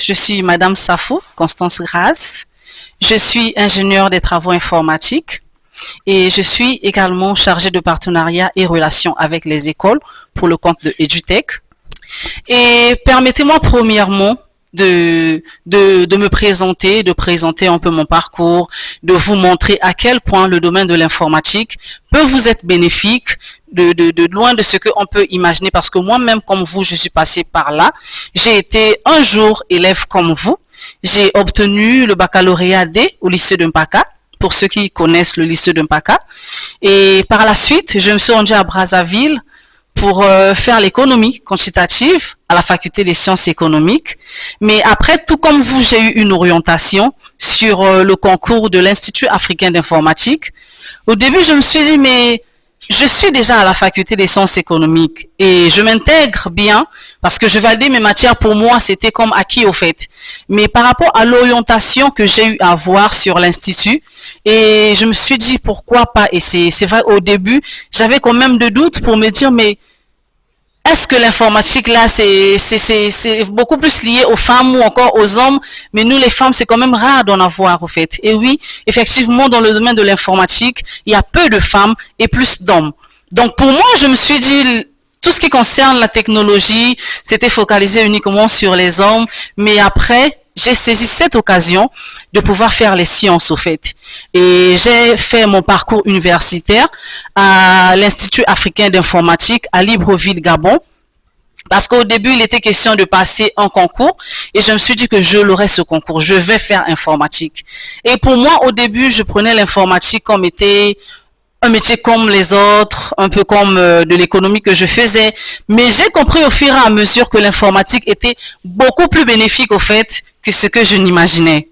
je suis Madame Safou, Constance Grasse. Je suis ingénieure des travaux informatiques et je suis également chargée de partenariat et relations avec les écoles pour le compte de EduTech. Et permettez-moi premièrement de me présenter, de présenter un peu mon parcours, de vous montrer à quel point le domaine de l'informatique peut vous être bénéfique, de loin de ce qu'on peut imaginer, parce que moi-même, comme vous, je suis passée par là. J'ai été un jour élève comme vous. J'ai obtenu le baccalauréat D au lycée de Mpaka, pour ceux qui connaissent le lycée de Mpaka. Et par la suite, je me suis rendue à Brazzaville pour faire l'économie quantitative à la faculté des sciences économiques. Mais après, tout comme vous, j'ai eu une orientation sur le concours de l'Institut africain d'informatique. Au début, je me suis dit, mais je suis déjà à la faculté des sciences économiques et je m'intègre bien parce que je validais mes matières. Pour moi, c'était comme acquis au fait. Mais par rapport à l'orientation que j'ai eu à avoir sur l'Institut, et je me suis dit, pourquoi pas essayer? C'est vrai, au début, j'avais quand même de doutes pour me dire, mais est-ce que l'informatique là, c'est beaucoup plus lié aux femmes ou encore aux hommes? Mais nous, les femmes, c'est quand même rare d'en avoir, au fait. Et oui, effectivement, dans le domaine de l'informatique, il y a peu de femmes et plus d'hommes. Donc, pour moi, je me suis dit, tout ce qui concerne la technologie, c'était focalisé uniquement sur les hommes. Mais après, j'ai saisi cette occasion de pouvoir faire les sciences, au fait. Et j'ai fait mon parcours universitaire à l'Institut africain d'informatique à Libreville, Gabon. Parce qu'au début, il était question de passer un concours et je me suis dit que je l'aurais ce concours. Je vais faire informatique. Et pour moi, au début, je prenais l'informatique comme était un métier comme les autres, un peu comme de l'économie que je faisais. Mais j'ai compris au fur et à mesure que l'informatique était beaucoup plus bénéfique, au fait, que ce que je n'imaginais.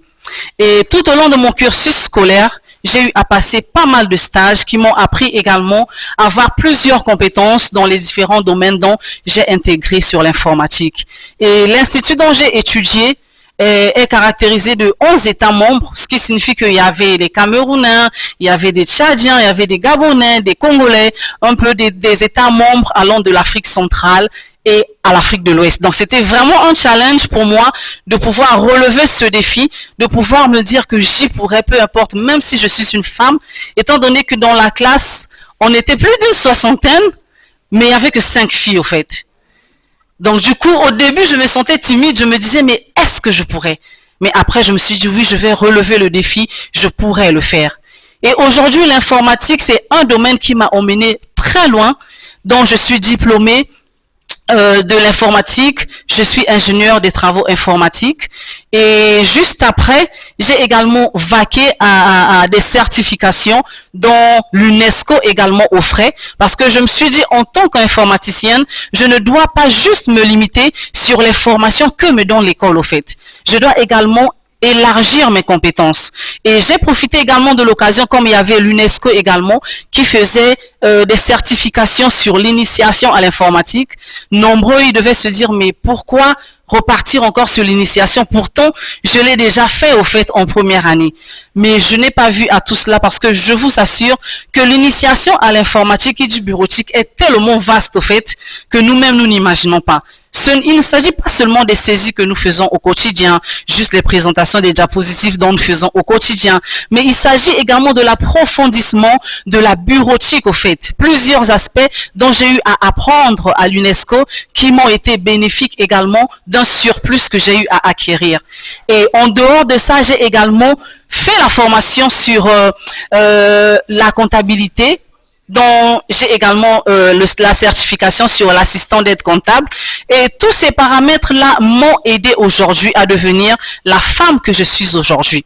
Et tout au long de mon cursus scolaire, j'ai eu à passer pas mal de stages qui m'ont appris également à avoir plusieurs compétences dans les différents domaines dont j'ai intégré sur l'informatique. Et l'institut dont j'ai étudié est caractérisé de 11 États membres, ce qui signifie qu'il y avait des Camerounais, il y avait des Tchadiens, il y avait des Gabonais, des Congolais, un peu des États membres allant de l'Afrique centrale et à l'Afrique de l'Ouest. Donc c'était vraiment un challenge pour moi de pouvoir relever ce défi, de pouvoir me dire que j'y pourrais, peu importe, même si je suis une femme, étant donné que dans la classe, on était plus d'une soixantaine, mais il n'y avait que 5 filles au fait. Donc du coup, au début, je me sentais timide, je me disais, mais est-ce que je pourrais? Mais après, je me suis dit, oui, je vais relever le défi, je pourrais le faire. Et aujourd'hui, l'informatique, c'est un domaine qui m'a emmené très loin, dont je suis diplômée de l'informatique, je suis ingénieure des travaux informatiques et juste après, j'ai également vaqué à des certifications dont l'UNESCO également offrait parce que je me suis dit en tant qu'informaticienne, je ne dois pas juste me limiter sur les formations que me donne l'école au fait. Je dois également élargir mes compétences. Et j'ai profité également de l'occasion, comme il y avait l'UNESCO également, qui faisait des certifications sur l'initiation à l'informatique. Nombreux, ils devaient se dire, mais pourquoi repartir encore sur l'initiation? Pourtant, je l'ai déjà fait au fait en première année. Mais je n'ai pas vu à tout cela parce que je vous assure que l'initiation à l'informatique et du bureautique est tellement vaste au fait que nous-mêmes, nous n'imaginons pas. Il ne s'agit pas seulement des saisies que nous faisons au quotidien, juste les présentations des diapositives dont nous faisons au quotidien, mais il s'agit également de l'approfondissement de la bureautique au fait. Plusieurs aspects dont j'ai eu à apprendre à l'UNESCO qui m'ont été bénéfiques également d'un surplus que j'ai eu à acquérir. Et en dehors de ça, j'ai également fait la formation sur la comptabilité, dont j'ai également la certification sur l'assistant d'aide comptable. Et tous ces paramètres-là m'ont aidé aujourd'hui à devenir la femme que je suis aujourd'hui.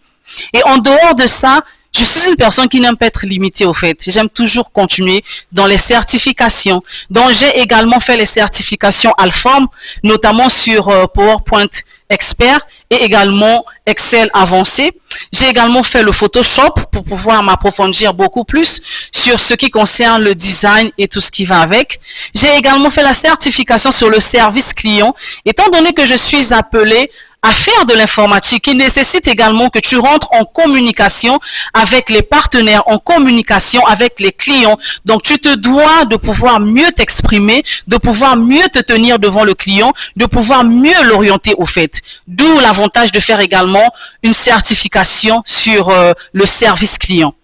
Et en dehors de ça, je suis une personne qui n'aime pas être limitée au fait. J'aime toujours continuer dans les certifications. Donc j'ai également fait les certifications Alform, notamment sur PowerPoint Expert et également Excel avancé. J'ai également fait le Photoshop pour pouvoir m'approfondir beaucoup plus sur ce qui concerne le design et tout ce qui va avec. J'ai également fait la certification sur le service client, étant donné que je suis appelée à faire de l'informatique, qui nécessite également que tu rentres en communication avec les partenaires, en communication avec les clients. Donc, tu te dois de pouvoir mieux t'exprimer, de pouvoir mieux te tenir devant le client, de pouvoir mieux l'orienter au fait. D'où l'avantage de faire également une certification sur le service client.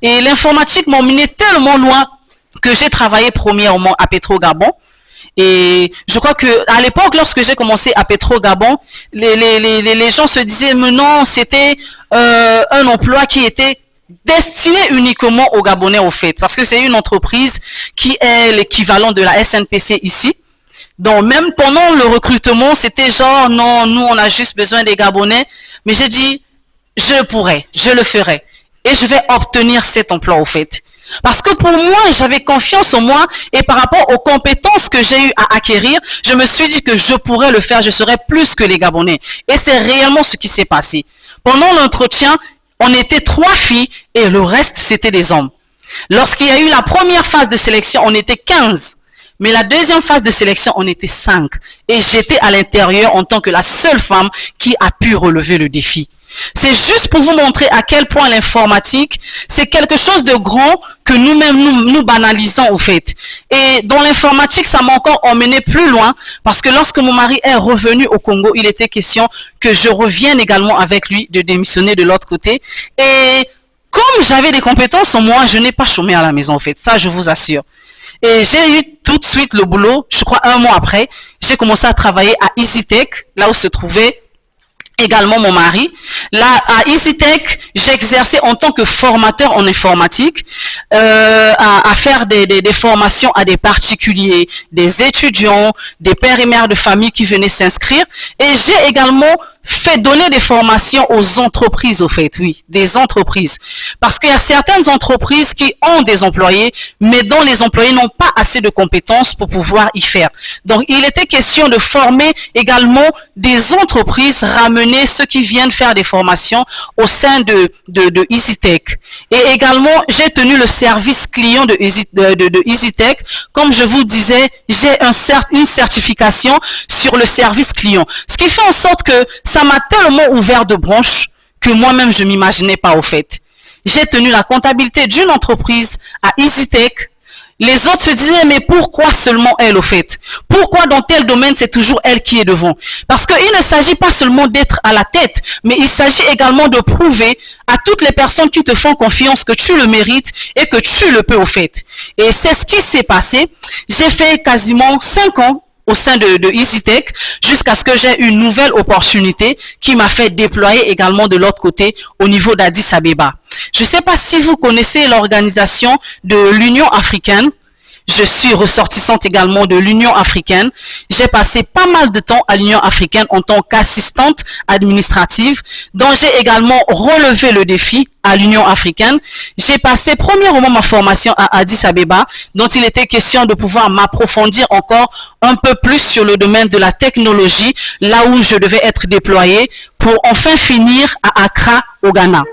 Et l'informatique m'a emmené tellement loin que j'ai travaillé premièrement à Petro-Gabon. Et je crois que à l'époque, lorsque j'ai commencé à Petro-Gabon, les gens se disaient, mais non, c'était un emploi qui était destiné uniquement aux Gabonais au fait, parce que c'est une entreprise qui est l'équivalent de la SNPC ici. Donc même pendant le recrutement, c'était genre, non, nous on a juste besoin des Gabonais. Mais j'ai dit, je pourrais, je le ferai. Et je vais obtenir cet emploi au fait. Parce que pour moi, j'avais confiance en moi et par rapport aux compétences que j'ai eu à acquérir, je me suis dit que je pourrais le faire, je serais plus que les Gabonais. Et c'est réellement ce qui s'est passé. Pendant l'entretien, on était 3 filles et le reste, c'était des hommes. Lorsqu'il y a eu la première phase de sélection, on était 15. Mais la deuxième phase de sélection, on était 5. Et j'étais à l'intérieur en tant que la seule femme qui a pu relever le défi. C'est juste pour vous montrer à quel point l'informatique, c'est quelque chose de grand que nous-mêmes, nous banalisons au fait. Et dans l'informatique, ça m'a encore emmené plus loin parce que lorsque mon mari est revenu au Congo, il était question que je revienne également avec lui, de démissionner de l'autre côté. Et comme j'avais des compétences en moi, je n'ai pas chômé à la maison en fait, ça je vous assure. Et j'ai eu tout de suite le boulot, je crois 1 mois après, j'ai commencé à travailler à EasyTech, là où se trouvait également mon mari. Là, à EasyTech, j'exerçais en tant que formateur en informatique, à faire des formations à des particuliers, des étudiants, des pères et mères de famille qui venaient s'inscrire. Et j'ai également fait donner des formations aux entreprises, au fait, oui, des entreprises. Parce qu'il y a certaines entreprises qui ont des employés, mais dont les employés n'ont pas assez de compétences pour pouvoir y faire. Donc, il était question de former également des entreprises, ramener ceux qui viennent faire des formations au sein de EasyTech. Et également, j'ai tenu le service client de EasyTech. Comme je vous disais, j'ai une certification sur le service client. Ce qui fait en sorte que ça m'a tellement ouvert de branches que moi-même, je m'imaginais pas au fait. J'ai tenu la comptabilité d'une entreprise à EasyTech. Les autres se disaient, mais pourquoi seulement elle au fait? Pourquoi dans tel domaine, c'est toujours elle qui est devant? Parce qu'il ne s'agit pas seulement d'être à la tête, mais il s'agit également de prouver à toutes les personnes qui te font confiance que tu le mérites et que tu le peux au fait. Et c'est ce qui s'est passé. J'ai fait quasiment 5 ans au sein de EasyTech, jusqu'à ce que j'ai une nouvelle opportunité qui m'a fait déployer également de l'autre côté au niveau d'Addis Abeba. Je ne sais pas si vous connaissez l'organisation de l'Union africaine. Je suis ressortissante également de l'Union africaine. J'ai passé pas mal de temps à l'Union africaine en tant qu'assistante administrative, dont j'ai également relevé le défi à l'Union africaine. J'ai passé premièrement ma formation à Addis Abeba, dont il était question de pouvoir m'approfondir encore un peu plus sur le domaine de la technologie, là où je devais être déployée, pour enfin finir à Accra, au Ghana.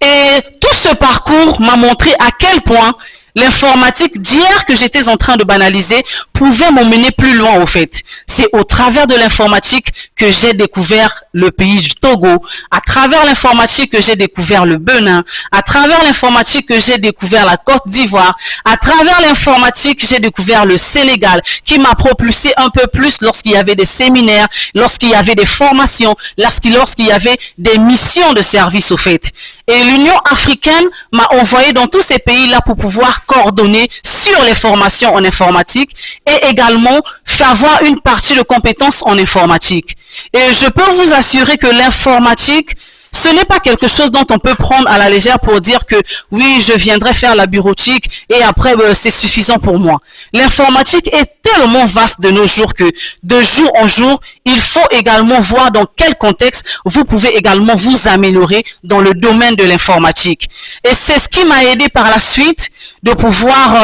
Et tout ce parcours m'a montré à quel point l'informatique d'hier que j'étais en train de banaliser pouvait m'emmener plus loin au fait. C'est au travers de l'informatique que j'ai découvert le pays du Togo, à travers l'informatique que j'ai découvert le Bénin, à travers l'informatique que j'ai découvert la Côte d'Ivoire, à travers l'informatique j'ai découvert le Sénégal, qui m'a propulsé un peu plus lorsqu'il y avait des séminaires, lorsqu'il y avait des formations, lorsqu'il y avait des missions de service au fait. Et l'Union africaine m'a envoyé dans tous ces pays-là pour pouvoir coordonner sur les formations en informatique et également faire avoir une partie de compétences en informatique. Et je peux vous assurer que l'informatique, ce n'est pas quelque chose dont on peut prendre à la légère pour dire que oui, je viendrai faire la bureautique et après c'est suffisant pour moi. L'informatique est tellement vaste de nos jours que de jour en jour, il faut également voir dans quel contexte vous pouvez également vous améliorer dans le domaine de l'informatique. Et c'est ce qui m'a aidé par la suite de pouvoir,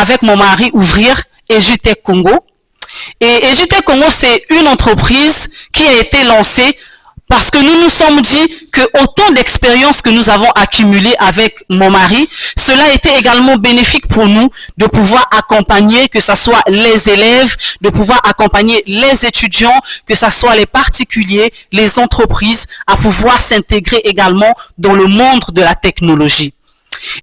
avec mon mari, ouvrir EduTech Congo. Et EduTech Congo, c'est une entreprise qui a été lancée Parce que nous nous sommes dit que autant d'expériences que nous avons accumulées avec mon mari, cela était également bénéfique pour nous de pouvoir accompagner, que ce soit les élèves, de pouvoir accompagner les étudiants, que ce soit les particuliers, les entreprises, à pouvoir s'intégrer également dans le monde de la technologie.